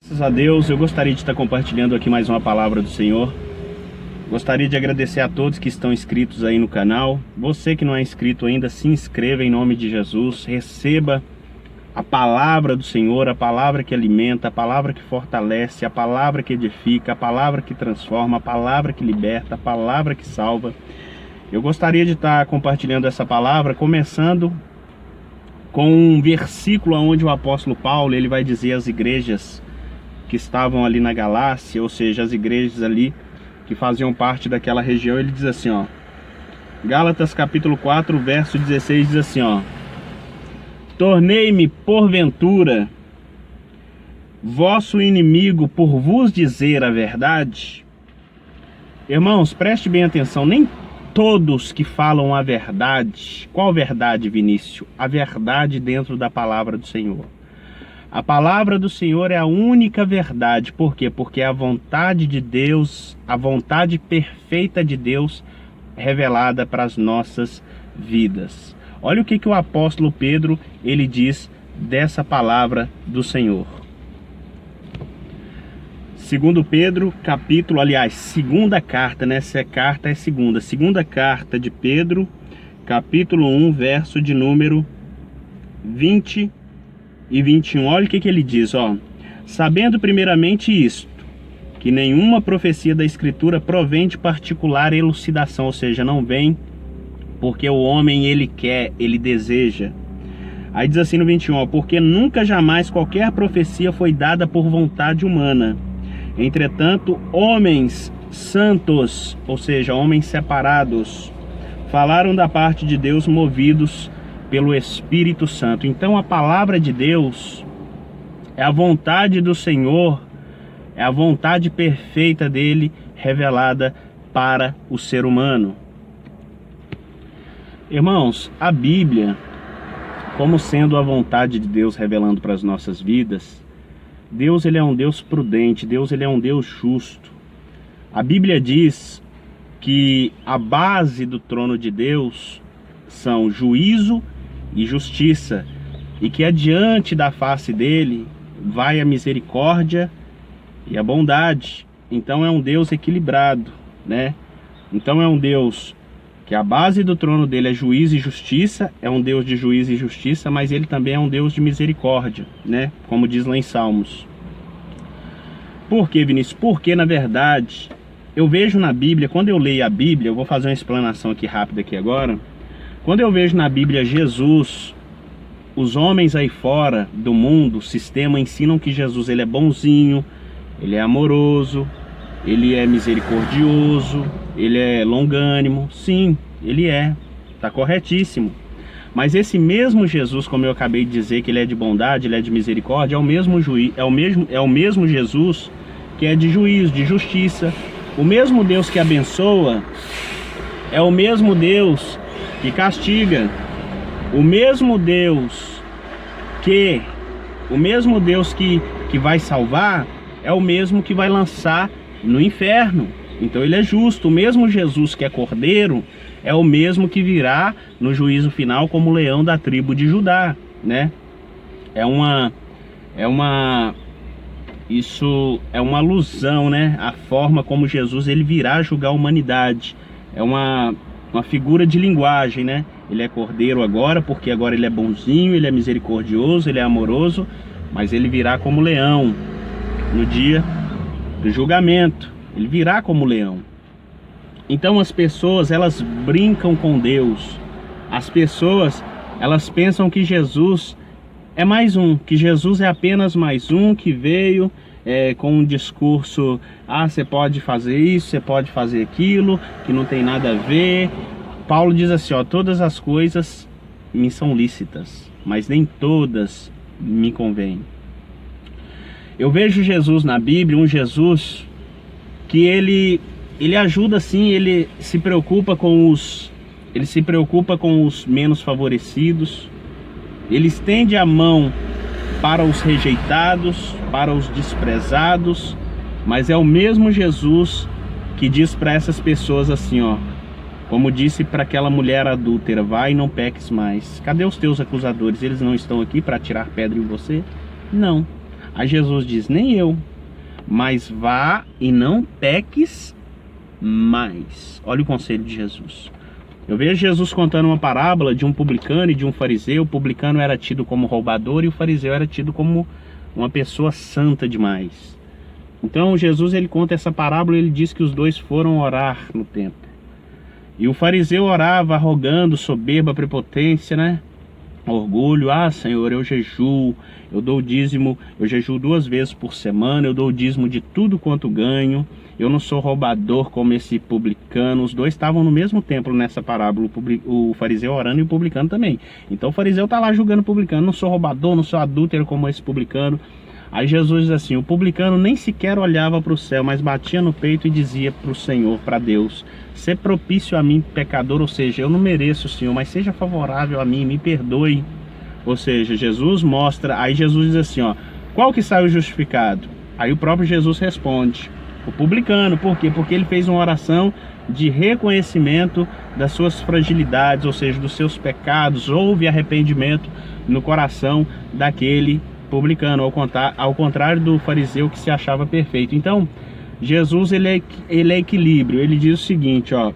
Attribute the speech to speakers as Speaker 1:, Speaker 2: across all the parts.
Speaker 1: Graças a Deus, eu gostaria de estar compartilhando aqui mais uma palavra do Senhor. Gostaria de agradecer a todos que estão inscritos aí no canal. Você que não é inscrito ainda, se inscreva em nome de Jesus. Receba a palavra do Senhor, a palavra que alimenta, a palavra que fortalece, a palavra que edifica, a palavra que transforma, a palavra que liberta, a palavra que salva. Eu gostaria de estar compartilhando essa palavra, começando com um versículo onde o apóstolo Paulo ele vai dizer às igrejas que estavam ali na Galácia, ou seja, as igrejas ali que faziam parte daquela região. Ele diz assim, ó, Gálatas capítulo 4, verso 16, diz assim, ó: tornei-me porventura vosso inimigo por vos dizer a verdade? Irmãos, preste bem atenção, nem todos que falam a verdade. Qual verdade, Vinícius? A verdade dentro da palavra do Senhor. A palavra do Senhor é a única verdade. Por quê? Porque é a vontade de Deus, a vontade perfeita de Deus revelada para as nossas vidas. Olha o que o apóstolo Pedro ele diz dessa palavra do Senhor. Segundo Pedro, capítulo, aliás, segunda carta, né? Essa carta é segunda carta de Pedro, capítulo 1, verso de número 20 e 21. Olha o que ele diz, ó: sabendo primeiramente isto, que nenhuma profecia da Escritura provém de particular elucidação, ou seja, não vem porque o homem ele quer, ele deseja. Aí diz assim no 21, ó: porque nunca jamais qualquer profecia foi dada por vontade humana. Entretanto, homens santos, ou seja, homens separados, falaram da parte de Deus movidos pelo Espírito Santo. Então a palavra de Deus é a vontade do Senhor, é a vontade perfeita dele revelada para o ser humano. Irmãos, a Bíblia, como sendo a vontade de Deus revelando para as nossas vidas, Deus ele é um Deus prudente, Deus ele é um Deus justo. A Bíblia diz que a base do trono de Deus são juízo e justiça, e que adiante da face dele vai a misericórdia e a bondade. Então é um Deus equilibrado, né? Então é um Deus que a base do trono dele é juízo e justiça, é um Deus de juízo e justiça, mas ele também é um Deus de misericórdia, né? Como diz lá em Salmos. Por que, Vinícius? Porque, na verdade, eu vejo na Bíblia, quando eu leio a Bíblia, eu vou fazer uma explanação aqui rápida aqui agora. Quando eu vejo na Bíblia Jesus, os homens aí fora do mundo, o sistema ensinam que Jesus ele é bonzinho, ele é amoroso, ele é misericordioso, ele é longânimo. Sim, ele é, está corretíssimo. Mas esse mesmo Jesus, como eu acabei de dizer, que ele é de bondade, ele é de misericórdia, é o mesmo Jesus que é de juízo, de justiça. O mesmo Deus que abençoa é o mesmo Deus que castiga. O mesmo Deus que vai salvar é o mesmo que vai lançar no inferno. Então ele é justo. O mesmo Jesus que é cordeiro é o mesmo que virá no juízo final como leão da tribo de Judá, né? Isso é uma alusão, né? A forma como Jesus ele virá julgar a humanidade. É uma figura de linguagem, né? Ele é cordeiro agora, porque agora ele é bonzinho, ele é misericordioso, ele é amoroso, mas ele virá como leão no dia do julgamento. Ele virá como leão. Então as pessoas, elas brincam com Deus. As pessoas, elas pensam que Jesus é mais um, que Jesus é apenas mais um que veio com um discurso: ah, você pode fazer isso, você pode fazer aquilo, que não tem nada a ver. Paulo diz assim, ó: todas as coisas me são lícitas, mas nem todas me convêm. Eu vejo Jesus na Bíblia, um Jesus que ele ajuda sim, ele se preocupa com os menos favorecidos, ele estende a mão para os rejeitados, para os desprezados, mas é o mesmo Jesus que diz para essas pessoas assim, ó, como disse para aquela mulher adúltera: vai e não peques mais. Cadê os teus acusadores? Eles não estão aqui para tirar pedra em você? Não. Aí Jesus diz, nem eu, mas vá e não peques mais. Olha o conselho de Jesus. Eu vejo Jesus contando uma parábola de um publicano e de um fariseu. O publicano era tido como roubador e o fariseu era tido como uma pessoa santa demais. Então Jesus, ele conta essa parábola e ele diz que os dois foram orar no templo. E o fariseu orava arrogando, soberba, prepotência, né? Orgulho. Ah, Senhor, eu jejuo, eu dou o dízimo, eu jejuo 2 vezes por semana, eu dou o dízimo de tudo quanto ganho, eu não sou roubador como esse publicano. Os dois estavam no mesmo templo nessa parábola, o fariseu orando e o publicano também. Então o fariseu está lá julgando o publicano, não sou roubador, não sou adúltero como esse publicano. Aí Jesus diz assim, o publicano nem sequer olhava para o céu, mas batia no peito e dizia para o Senhor, para Deus, ser propício a mim, pecador, ou seja, eu não mereço, Senhor, mas seja favorável a mim, me perdoe. Ou seja, Jesus mostra, aí Jesus diz assim, ó, qual que saiu justificado? Aí o próprio Jesus responde, o publicano. Por quê? Porque ele fez uma oração de reconhecimento das suas fragilidades, ou seja, dos seus pecados. Houve arrependimento no coração daquele publicano, ao contrário do fariseu que se achava perfeito. Então, Jesus, ele é equilíbrio. Ele diz o seguinte, ó,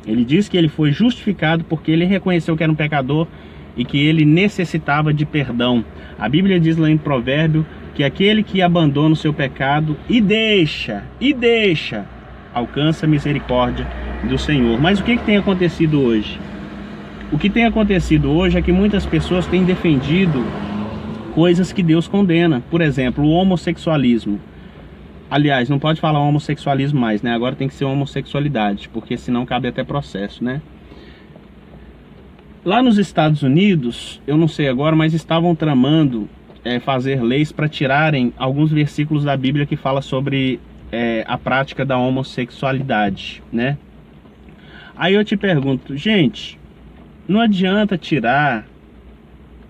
Speaker 1: ele diz que ele foi justificado porque ele reconheceu que era um pecador e que ele necessitava de perdão. A Bíblia diz lá em Provérbio que aquele que abandona o seu pecado e deixa, alcança a misericórdia do Senhor. Mas o que tem acontecido hoje? O que tem acontecido hoje é que muitas pessoas têm defendido coisas que Deus condena. Por exemplo, o homossexualismo. Aliás, não pode falar homossexualismo mais, né? Agora tem que ser homossexualidade, porque senão cabe até processo, né? Lá nos Estados Unidos, eu não sei agora, mas estavam tramando fazer leis para tirarem alguns versículos da Bíblia que fala sobre a prática da homossexualidade, né? Aí eu te pergunto, gente, não adianta tirar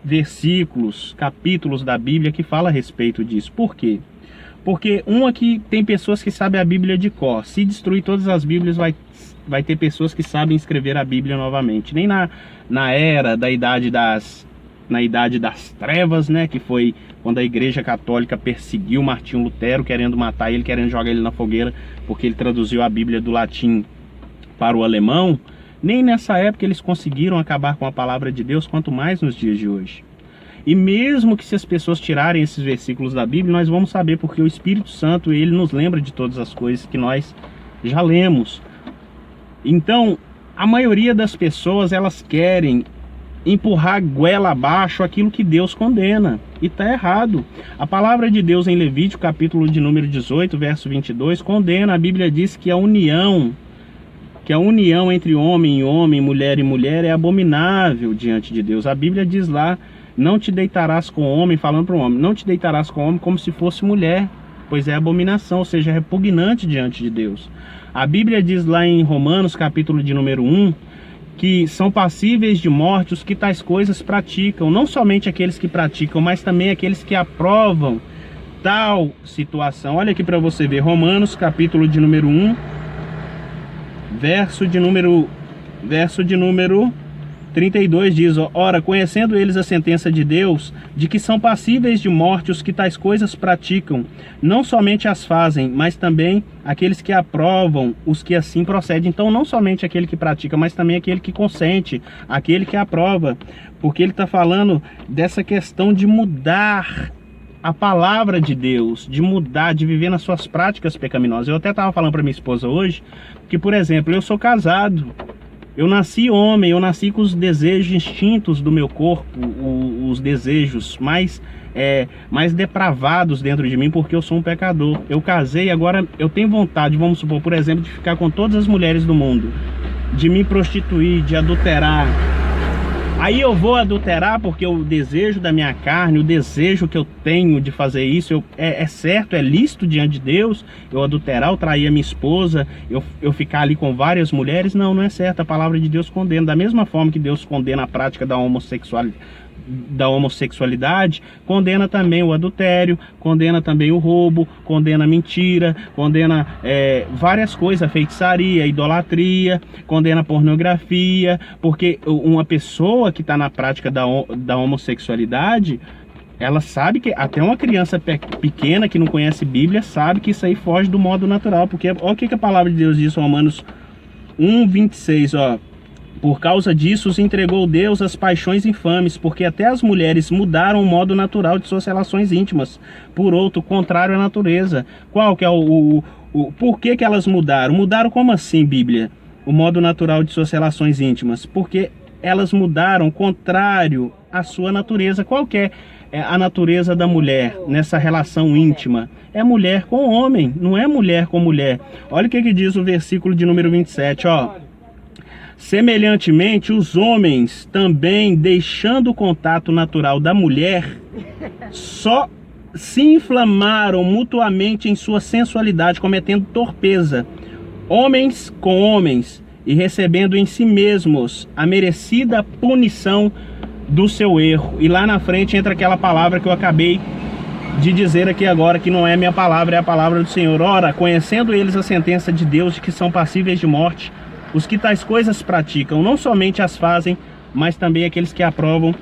Speaker 1: versículos, capítulos da Bíblia que fala a respeito disso. Por quê? Porque aqui tem pessoas que sabem a Bíblia de cor. Se destruir todas as Bíblias, vai ter pessoas que sabem escrever a Bíblia novamente. Nem na era da idade das trevas, né, que foi quando a Igreja Católica perseguiu Martinho Lutero, querendo matar ele, querendo jogar ele na fogueira, porque ele traduziu a Bíblia do latim para o alemão. Nem nessa época eles conseguiram acabar com a palavra de Deus, quanto mais nos dias de hoje. E mesmo que se as pessoas tirarem esses versículos da Bíblia, nós vamos saber, porque o Espírito Santo, ele nos lembra de todas as coisas que nós já lemos. Então, a maioria das pessoas, elas querem empurrar goela abaixo aquilo que Deus condena. E está errado. A palavra de Deus em Levítico, capítulo de número 18, verso 22, condena. A Bíblia diz que a união entre homem e homem, mulher e mulher, é abominável diante de Deus. A Bíblia diz lá, não te deitarás com homem, falando para o homem, não te deitarás com homem como se fosse mulher, pois é abominação, ou seja, é repugnante diante de Deus. A Bíblia diz lá em Romanos, capítulo de número 1, que são passíveis de morte os que tais coisas praticam, não somente aqueles que praticam, mas também aqueles que aprovam tal situação. Olha aqui para você ver, Romanos, capítulo de número 1, verso de número 32 diz, ora, conhecendo eles a sentença de Deus, de que são passíveis de morte os que tais coisas praticam, não somente as fazem, mas também aqueles que aprovam, os que assim procedem. Então, não somente aquele que pratica, mas também aquele que consente, aquele que aprova, porque ele está falando dessa questão de mudar a palavra de Deus, de mudar, de viver nas suas práticas pecaminosas. Eu até estava falando para minha esposa hoje, que, por exemplo, eu sou casado, eu nasci homem, eu nasci com os desejos instintos do meu corpo, os desejos mais depravados dentro de mim, porque eu sou um pecador. Eu casei, agora eu tenho vontade, vamos supor, por exemplo, de ficar com todas as mulheres do mundo, de me prostituir, de adulterar. Aí eu vou adulterar porque o desejo da minha carne, o desejo que eu tenho de fazer isso, é certo, é lícito diante de Deus, eu adulterar, eu trair a minha esposa, eu ficar ali com várias mulheres? Não, não é certo, a palavra de Deus condena. Da mesma forma que Deus condena a prática da homossexualidade, condena também o adultério, condena também o roubo, condena a mentira, condena várias coisas, a feitiçaria, a idolatria, condena a pornografia, porque uma pessoa que está na prática da homossexualidade, ela sabe que até uma criança pequena que não conhece Bíblia sabe que isso aí foge do modo natural, porque olha o que a palavra de Deus diz em Romanos 1:26, ó. Por causa disso os entregou Deus às paixões infames, porque até as mulheres mudaram o modo natural de suas relações íntimas por outro, contrário à natureza. Qual que é por que elas mudaram? Mudaram como assim, Bíblia? O modo natural de suas relações íntimas? Porque elas mudaram contrário à sua natureza. Qual que é a natureza da mulher nessa relação íntima? É mulher com homem, não é mulher com mulher. Olha o que diz o versículo de número 27, ó. Semelhantemente, os homens também, deixando o contato natural da mulher, só se inflamaram mutuamente em sua sensualidade, cometendo torpeza, homens com homens, e recebendo em si mesmos a merecida punição do seu erro. E lá na frente entra aquela palavra que eu acabei de dizer aqui agora, que não é minha palavra, é a palavra do Senhor. Ora, conhecendo eles a sentença de Deus, de que são passíveis de morte, os que tais coisas praticam, não somente as fazem, mas também aqueles que aprovam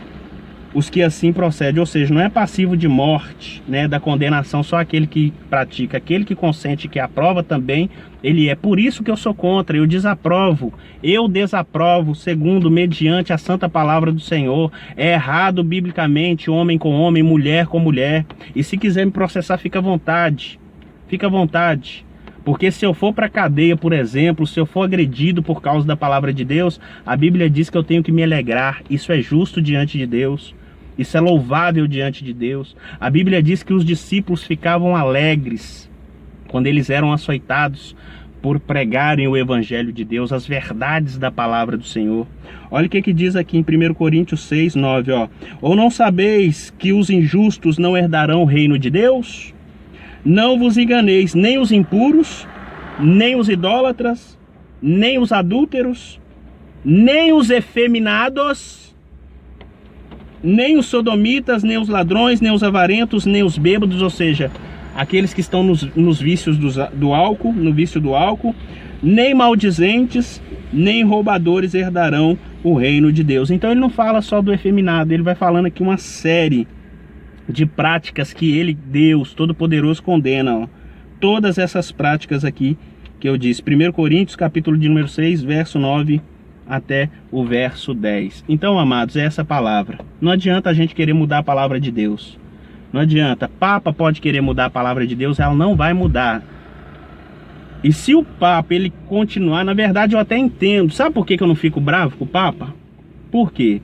Speaker 1: os que assim procedem. Ou seja, não é passivo de morte, né, da condenação, só aquele que pratica. Aquele que consente, que aprova também, ele é. Por isso que eu sou contra, eu desaprovo. Eu desaprovo, segundo, mediante a santa palavra do Senhor. É errado biblicamente, homem com homem, mulher com mulher. E se quiser me processar, fica à vontade. Fica à vontade. Porque se eu for para a cadeia, por exemplo, se eu for agredido por causa da palavra de Deus, a Bíblia diz que eu tenho que me alegrar. Isso é justo diante de Deus. Isso é louvável diante de Deus. A Bíblia diz que os discípulos ficavam alegres quando eles eram açoitados por pregarem o Evangelho de Deus, as verdades da palavra do Senhor. Olha o que diz aqui em 1 Coríntios 6:9, ó. Ou não sabeis que os injustos não herdarão o reino de Deus? Não vos enganeis, nem os impuros, nem os idólatras, nem os adúlteros, nem os efeminados, nem os sodomitas, nem os ladrões, nem os avarentos, nem os bêbados, ou seja, aqueles que estão nos vícios do álcool, no vício do álcool, nem maldizentes, nem roubadores herdarão o reino de Deus. Então ele não fala só do efeminado, ele vai falando aqui uma série de práticas que ele, Deus Todo-Poderoso, condena, ó. Todas essas práticas aqui que eu disse. 1 Coríntios, capítulo de número 6, verso 9 até o verso 10. Então, amados, é essa palavra. Não adianta a gente querer mudar a palavra de Deus. Não adianta. Papa pode querer mudar a palavra de Deus, ela não vai mudar. E se o Papa, ele continuar, na verdade eu até entendo. Sabe por que eu não fico bravo com o Papa? Por quê?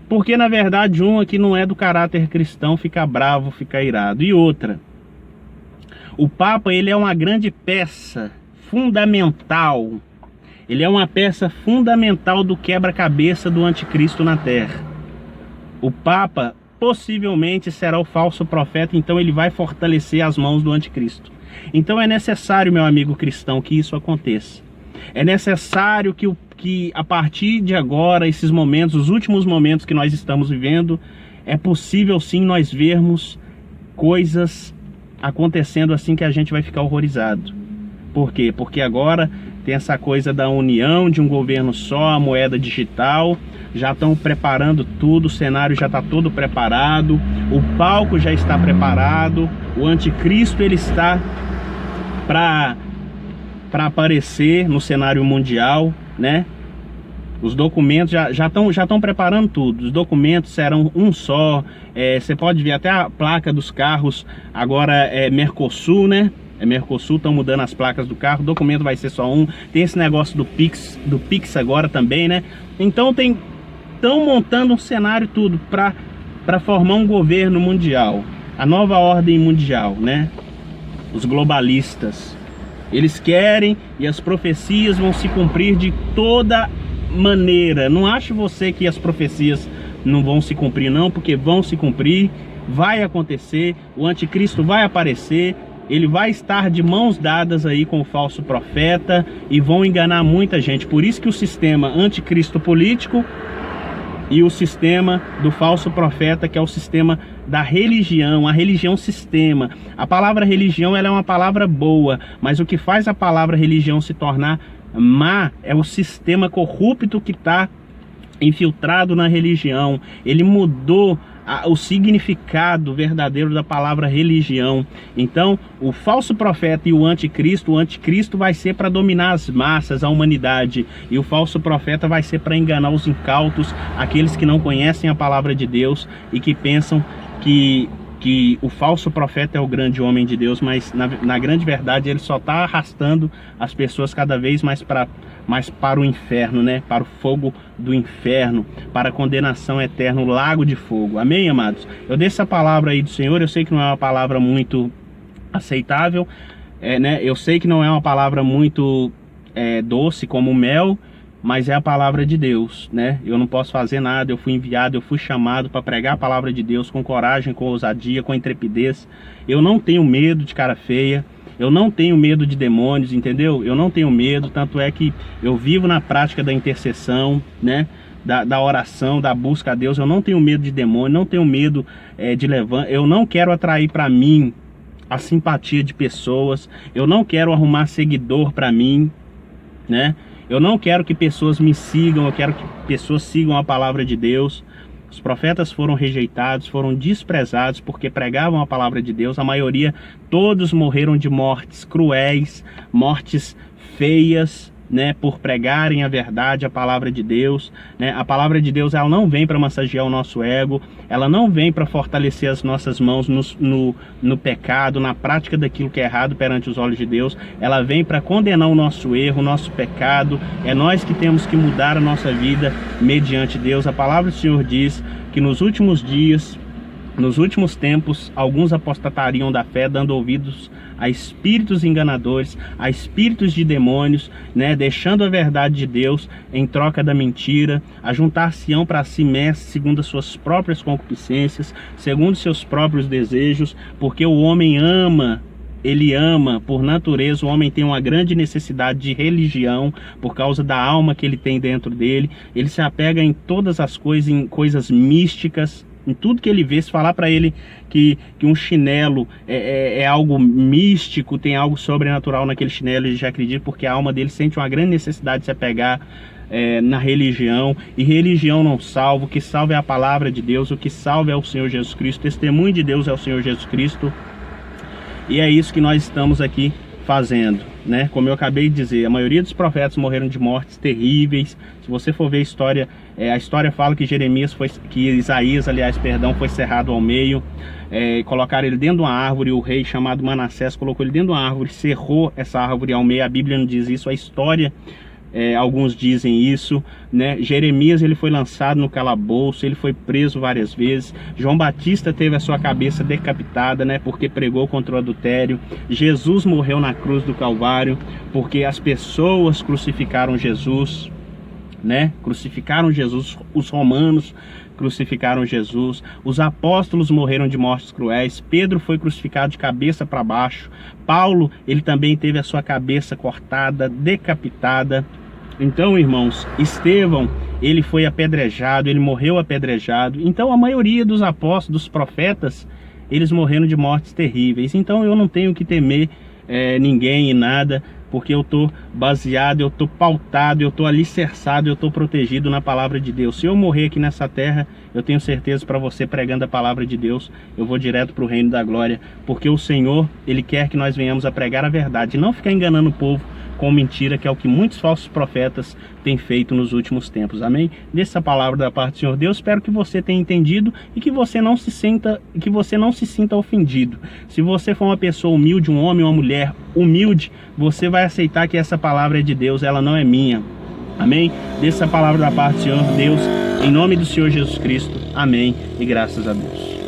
Speaker 1: Porque, na verdade, um aqui não é do caráter cristão ficar bravo, ficar irado. E outra, o Papa, ele é uma grande peça fundamental. Ele é uma peça fundamental do quebra-cabeça do anticristo na Terra. O Papa possivelmente será o falso profeta, então ele vai fortalecer as mãos do anticristo. Então é necessário, meu amigo cristão, que isso aconteça. É necessário que a partir de agora, esses momentos, os últimos momentos que nós estamos vivendo, é possível sim nós vermos coisas acontecendo assim que a gente vai ficar horrorizado. Por quê? Porque agora tem essa coisa da união de um governo só, a moeda digital, já estão preparando tudo, o cenário já está todo preparado, o palco já está preparado, o anticristo ele está para aparecer no cenário mundial, né? Os documentos já estão preparando tudo. Os documentos serão um só. Você pode ver até a placa dos carros agora é Mercosul, né? É Mercosul, estão mudando as placas do carro. O documento vai ser só um. Tem esse negócio do Pix agora também, né? Então estão montando um cenário tudo para formar um governo mundial, a nova ordem mundial, né? Os globalistas, eles querem, e as profecias vão se cumprir de toda maneira. Não ache você que as profecias não vão se cumprir, não, porque vão se cumprir, vai acontecer, o anticristo vai aparecer, ele vai estar de mãos dadas aí com o falso profeta e vão enganar muita gente. Por isso que o sistema anticristo político e o sistema do falso profeta, que é o sistema da religião, a religião sistema. A palavra religião, ela é uma palavra boa, mas o que faz a palavra religião se tornar má é o sistema corrupto que está infiltrado na religião, ele mudou o significado verdadeiro da palavra religião. Então, o falso profeta e o anticristo vai ser para dominar as massas, a humanidade, e o falso profeta vai ser para enganar os incautos, aqueles que não conhecem a palavra de Deus e que pensam que o falso profeta é o grande homem de Deus, mas na grande verdade ele só está arrastando as pessoas cada vez mais para o inferno, né? Para o fogo do inferno, para a condenação eterna, o lago de fogo. Amém, amados? Eu dei essa palavra aí do Senhor, eu sei que não é uma palavra muito aceitável, né? Eu sei que não é uma palavra muito doce como mel, mas é a palavra de Deus, né? Eu não posso fazer nada, eu fui enviado, eu fui chamado para pregar a palavra de Deus com coragem, com ousadia, com intrepidez. Eu não tenho medo de cara feia, eu não tenho medo de demônios, entendeu? Eu não tenho medo, tanto é que eu vivo na prática da intercessão, né? Da oração, da busca a Deus. Eu não tenho medo de demônio, não tenho medo de levantar. Eu não quero atrair para mim a simpatia de pessoas, eu não quero arrumar seguidor para mim, né? Eu não quero que pessoas me sigam, eu quero que pessoas sigam a palavra de Deus. Os profetas foram rejeitados, foram desprezados porque pregavam a palavra de Deus. A maioria, todos morreram de mortes cruéis, mortes feias, né, por pregarem a verdade, a palavra de Deus, né? A palavra de Deus, ela não vem para massagear o nosso ego, ela não vem para fortalecer as nossas mãos no pecado, na prática daquilo que é errado perante os olhos de Deus. Ela vem para condenar o nosso erro, o nosso pecado. É nós que temos que mudar a nossa vida mediante Deus. A palavra do Senhor diz que nos últimos dias, nos últimos tempos, alguns apostatariam da fé, dando ouvidos a espíritos enganadores, a espíritos de demônios, né, deixando a verdade de Deus em troca da mentira, a juntar-se-ão para si mestres segundo as suas próprias concupiscências, segundo seus próprios desejos, porque o homem ama, ele ama, por natureza, o homem tem uma grande necessidade de religião, por causa da alma que ele tem dentro dele. Ele se apega em todas as coisas, em coisas místicas, em tudo que ele vê. Se falar para ele que um chinelo é algo místico, tem algo sobrenatural naquele chinelo, ele já acredita, porque a alma dele sente uma grande necessidade de se apegar na religião. E religião não salva, o que salva é a palavra de Deus, o que salva é o Senhor Jesus Cristo, o testemunho de Deus é o Senhor Jesus Cristo. E é isso que nós estamos aqui fazendo, né? Como eu acabei de dizer, a maioria dos profetas morreram de mortes terríveis. Se você for ver a história fala que Isaías, aliás, foi cerrado ao meio, colocaram ele dentro de uma árvore. O rei chamado Manassés colocou ele dentro de uma árvore, cerrou essa árvore ao meio. A Bíblia não diz isso, a história, alguns dizem isso, né? Jeremias, ele foi lançado no calabouço, ele foi preso várias vezes. João Batista teve a sua cabeça decapitada, né, porque pregou contra o adultério. Jesus morreu na cruz do Calvário porque as pessoas crucificaram Jesus, né? Crucificaram Jesus. Os romanos crucificaram Jesus. Os apóstolos morreram de mortes cruéis. Pedro foi crucificado de cabeça para baixo. Paulo, ele também teve a sua cabeça cortada, decapitada. Então, irmãos, Estevão, ele foi apedrejado, ele morreu apedrejado. Então, a maioria dos apóstolos, dos profetas, eles morreram de mortes terríveis. Então, eu não tenho que temer ninguém e nada, porque eu estou baseado, eu estou pautado, eu estou alicerçado, eu estou protegido na palavra de Deus. Se eu morrer aqui nessa terra, eu tenho certeza, para você pregando a palavra de Deus, eu vou direto para o reino da glória, porque o Senhor, ele quer que nós venhamos a pregar a verdade, não ficar enganando o povo com mentira, que é o que muitos falsos profetas têm feito nos últimos tempos. Amém? Dessa palavra da parte do Senhor Deus, espero que você tenha entendido e que você não se sinta ofendido. Se você for uma pessoa humilde, um homem ou uma mulher humilde, você vai aceitar que essa palavra é de Deus, ela não é minha. Amém? Dessa palavra da parte do Senhor Deus, em nome do Senhor Jesus Cristo. Amém e graças a Deus.